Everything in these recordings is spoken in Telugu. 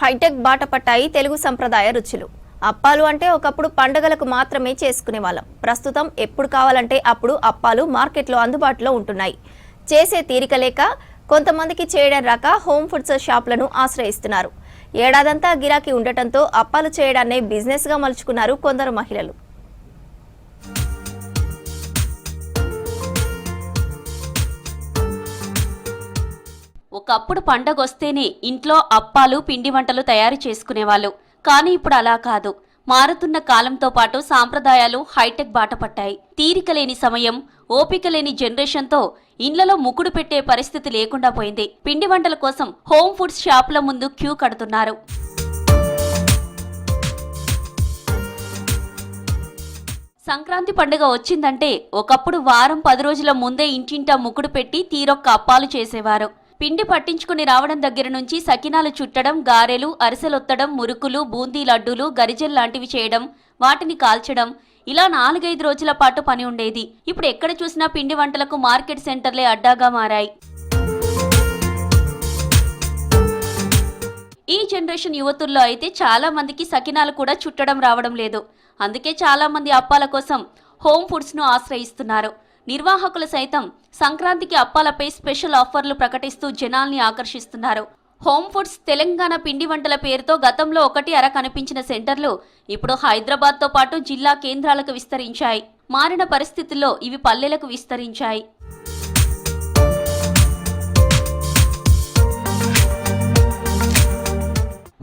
హైటెక్ బాట పట్టాయి తెలుగు సంప్రదాయ రుచులు. అప్పాలు అంటే ఒకప్పుడు పండుగలకు మాత్రమే చేసుకునేవాళ్ళం. ప్రస్తుతం ఎప్పుడు కావాలంటే అప్పుడు అప్పాలు మార్కెట్లో అందుబాటులో ఉంటున్నాయి. చేసే తీరిక లేక కొంతమందికి చేయడం రాక హోమ్ ఫుడ్స్ షాపులను ఆశ్రయిస్తున్నారు. ఏడాదంతా గిరాకీ ఉండటంతో అప్పాలు చేయడాన్నే బిజినెస్గా మలుచుకున్నారు కొందరు మహిళలు. ఒకప్పుడు పండగొస్తేనే ఇంట్లో అప్పాలు పిండి వంటలు తయారు చేసుకునేవాళ్ళు. కానీ ఇప్పుడు అలా కాదు. మారుతున్న కాలంతో పాటు సాంప్రదాయాలు హైటెక్ బాట పట్టాయి. తీరిక లేని సమయం, ఓపిక లేని జనరేషన్తో ఇండ్లలో ముకుడు పెట్టే పరిస్థితి లేకుండా పోయింది. పిండి వంటల కోసం హోమ్ ఫుడ్స్ షాపుల ముందు క్యూ కడుతున్నారు. సంక్రాంతి పండుగ వచ్చిందంటే ఒకప్పుడు వారం 10 రోజుల ముందే ఇంటింటా ముకుడు పెట్టి తీరొక్క అప్పాలు చేసేవారు. పిండి పట్టించుకుని రావడం దగ్గర నుంచి సకినాలు చుట్టడం, గారెలు, అరిసెలొత్తడం, మురుకులు, బూందీ లడ్డూలు, గరిజెల్ లాంటివి చేయడం, వాటిని కాల్చడం, ఇలా 4-5 రోజుల పాటు పని ఉండేది. ఇప్పుడు ఎక్కడ చూసినా పిండి వంటలకు మార్కెట్ సెంటర్లే అడ్డాగా మారాయి. ఈ జనరేషన్ యువతుల్లో అయితే చాలా మందికి సకినాలు కూడా చుట్టడం రావడం లేదు. అందుకే చాలా మంది అప్పాల కోసం హోమ్ ఫుడ్స్ ను ఆశ్రయిస్తున్నారు. నిర్వాహకులు సైతం సంక్రాంతికి అప్పాలపై స్పెషల్ ఆఫర్లు ప్రకటిస్తూ జనాల్ని ఆకర్షిస్తున్నారు. హోమ్ ఫుడ్స్ తెలంగాణ పిండి వంటల పేరుతో గతంలో 1-2 కనిపించిన సెంటర్లు ఇప్పుడు హైదరాబాద్తో పాటు జిల్లా కేంద్రాలకు విస్తరించాయి. మారిన పరిస్థితుల్లో ఇవి పల్లెలకు విస్తరించాయి.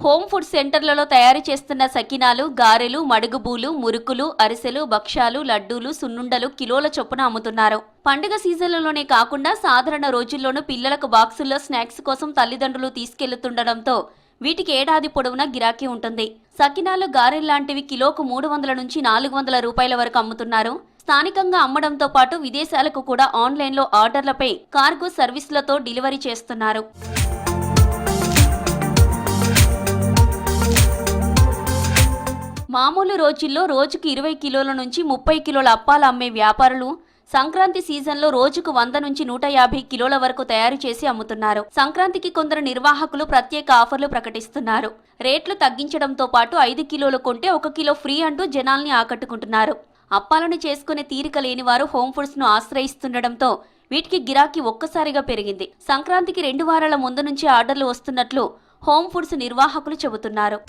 హోమ్ ఫుడ్ సెంటర్లలో తయారు చేస్తున్న సకినాలు, గారెలు, మడుగుబూలు, మురుకులు, అరిసెలు, భక్ష్యాలు, లడ్డూలు, సున్నుండలు కిలోల చొప్పున అమ్ముతున్నారు. పండుగ సీజన్లలోనే కాకుండా సాధారణ రోజుల్లోనూ పిల్లలకు బాక్సుల్లో స్నాక్స్ కోసం తల్లిదండ్రులు తీసుకెళ్తుండడంతో వీటికి ఏడాది పొడవునా గిరాకీ ఉంటుంది. సకినాలు, గారెల్లాంటివి కిలోకు 300 నుంచి 400 రూపాయల వరకు అమ్ముతున్నారు. స్థానికంగా అమ్మడంతో పాటు విదేశాలకు కూడా ఆన్లైన్లో ఆర్డర్లపై కార్గో సర్వీసులతో డెలివరీ చేస్తున్నారు. మామూలు రోజుల్లో రోజుకు 20 కిలోల నుంచి 30 కిలోల అప్పాలు అమ్మే వ్యాపారులు సంక్రాంతి సీజన్లో రోజుకు 100 నుంచి 150 కిలోల వరకు తయారు చేసి అమ్ముతున్నారు. సంక్రాంతికి కొందరు నిర్వాహకులు ప్రత్యేక ఆఫర్లు ప్రకటిస్తున్నారు. రేట్లు తగ్గించడంతో పాటు 5 కిలోలు కొంటే 1 కిలో ఫ్రీ అంటూ జనాల్ని ఆకట్టుకుంటున్నారు. అప్పాలను చేసుకునే తీరిక లేని వారు హోమ్ ఫుడ్స్ ను ఆశ్రయిస్తుండటంతో వీటికి గిరాకీ ఒక్కసారిగా పెరిగింది. సంక్రాంతికి 2 వారాల ముందు నుంచి ఆర్డర్లు వస్తున్నట్లు హోమ్ ఫుడ్స్ నిర్వాహకులు చెబుతున్నారు.